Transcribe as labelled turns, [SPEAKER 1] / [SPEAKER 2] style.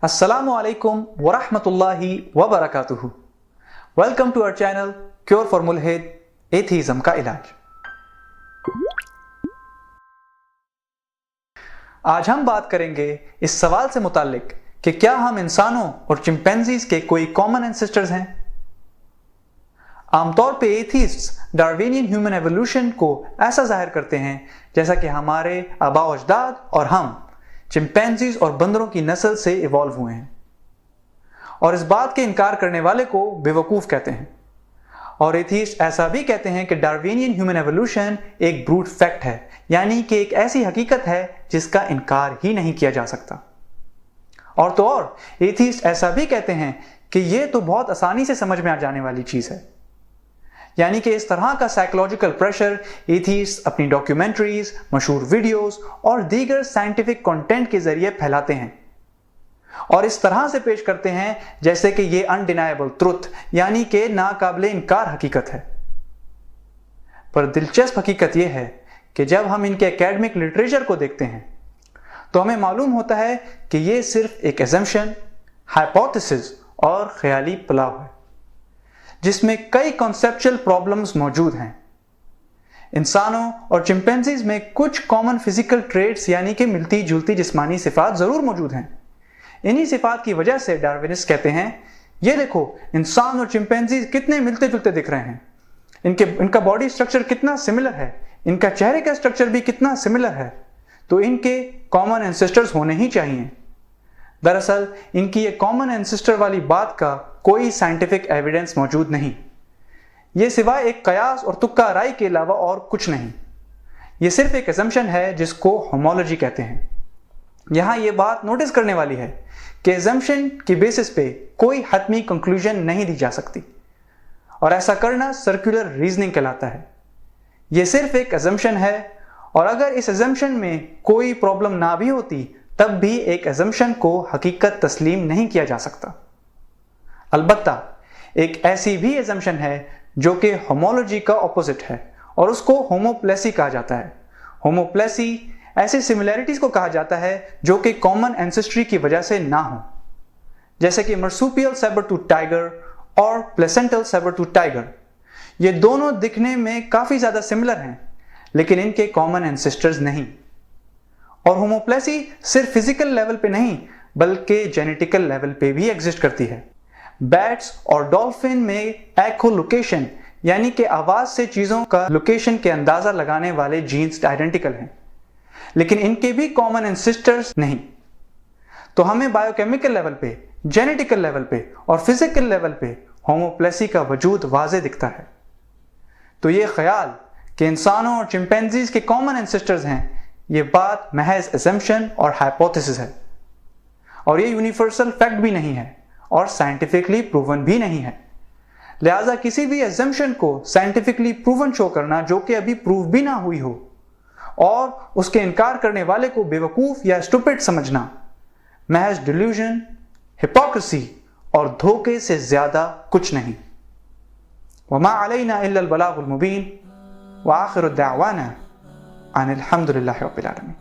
[SPEAKER 1] Assalamu alaikum wa rahmatullahi wa barakatuhu. Welcome to our channel Cure for Mulhid, Atheism का इलाज। आज हम बात करेंगे इस सवाल से मुताल्लिक कि क्या हम इंसानों और चिंपैंजीज के कोई कॉमन एंसेस्टर्स हैं। आमतौर पे एथीस्ट्स डार्विनियन ह्यूमन एवोल्यूशन को ऐसा जाहिर करते हैं जैसा कि हमारे आबा व अजदाद और हम चिंपैंजीज और बंदरों की नस्ल से इवॉल्व हुए हैं, और इस बात के इनकार करने वाले को बेवकूफ़ कहते हैं। और एथीस्ट ऐसा भी कहते हैं कि डार्विनियन ह्यूमन एवोल्यूशन एक ब्रूट फैक्ट है, यानी कि एक ऐसी हकीकत है जिसका इनकार ही नहीं किया जा सकता। और तो और एथीस्ट ऐसा भी कहते हैं कि ये तो बहुत आसानी से समझ में आ जाने वाली चीज़ है, यानी कि इस तरह का साइकोलॉजिकल प्रेशर एथीस्ट अपनी डॉक्यूमेंट्रीज, मशहूर वीडियोस और दीगर साइंटिफिक कंटेंट के जरिए फैलाते हैं और इस तरह से पेश करते हैं जैसे कि ये अनडिनायबल ट्रुथ, यानी कि नाकाबिले इनकार हकीकत है। पर दिलचस्प हकीकत यह है कि जब हम इनके एकेडमिक लिटरेचर को देखते हैं तो हमें मालूम होता है कि यह सिर्फ एक एजम्पशन, हाइपोथेसिस और ख्याली पुलाव है जिसमें कई कॉन्सेप्चुअल प्रॉब्लम्स मौजूद हैं। इंसानों और चिंपैंजीज में कुछ कॉमन फिजिकल ट्रेट्स यानी कि मिलती जुलती जिस्मानी सिफात जरूर मौजूद हैं। इन्हीं सिफात की वजह से डार्विनिस्ट कहते हैं, ये देखो इंसान और चिंपैंजीज कितने मिलते जुलते दिख रहे हैं, इनका बॉडी स्ट्रक्चर कितना सिमिलर है, इनका चेहरे का स्ट्रक्चर भी कितना सिमिलर है, तो इनके कॉमन एंसेस्टर्स होने ही चाहिए। दरअसल इनकी ये कॉमन एंसेस्टर वाली बात का कोई साइंटिफिक एविडेंस मौजूद नहीं। ये सिवाय एक कयास और तुक्का राय के अलावा और कुछ नहीं। ये सिर्फ एक असम्पशन है जिसको होमोलॉजी कहते हैं। यहां ये बात नोटिस करने वाली है कि असम्पशन की बेसिस पे कोई हतमी कंक्लूजन नहीं दी जा सकती, और ऐसा करना सर्कुलर रीजनिंग कहलाता है। ये सिर्फ एक असम्पशन है, और अगर इस असम्पशन में कोई प्रॉब्लम ना भी होती तब भी एक असम्पशन को हकीकत तस्लीम नहीं किया जा सकता। अलबत्ता एक ऐसी भी असम्पशन है जो कि होमोलॉजी का ऑपोजिट है, और उसको होमोप्लेसी कहा जाता है। होमोप्लेसी ऐसी सिमिलैरिटीज को कहा जाता है जो कि कॉमन एंसेस्ट्री की वजह से ना हो, जैसे कि मार्सुपियल सैबर-टूथ टाइगर और प्लेसेंटल सैबर-टूथ टाइगर। ये दोनों दिखने में काफी ज्यादा सिमिलर हैं, लेकिन इनके कॉमन एंसेस्टर्स नहीं। और होमोप्लेसी सिर्फ फिजिकल लेवल पे नहीं बल्कि जेनेटिकल लेवल पे भी एग्जिस्ट करती है। बैट्स और डॉल्फिन में एकोलोकेशन यानी कि आवाज से चीजों का लोकेशन के अंदाजा लगाने वाले जीन्स आइडेंटिकल हैं, लेकिन इनके भी कॉमन एंसेस्टर्स नहीं। तो हमें बायोकेमिकल लेवल पे, जेनेटिकल लेवल पे और फिजिकल लेवल पे होमोप्लेसी का वजूद वाज़े दिखता है। तो ये ख्याल कि इंसानों और चिंपैंजीज के कॉमन एंसेस्टर्स हैं, ये बात महज असम्पशन और हाइपोथेसिस है, और ये यूनिवर्सल फैक्ट भी नहीं है और साइंटिफिकली प्रूवन भी नहीं है। लिहाजा किसी भी असम्पशन को साइंटिफिकली प्रूवन शो करना जो कि अभी प्रूव भी ना हुई हो, और उसके इनकार करने वाले को बेवकूफ या स्टूपिड समझना महज डिल्यूजन, हिपोक्रेसी और धोखे से ज्यादा कुछ नहीं। वमा अलैना इल्लल बलागुल मुबीन व आखिरु दावाना अनिल हम्दुलिल्लाहि रब्बिल आलमीन।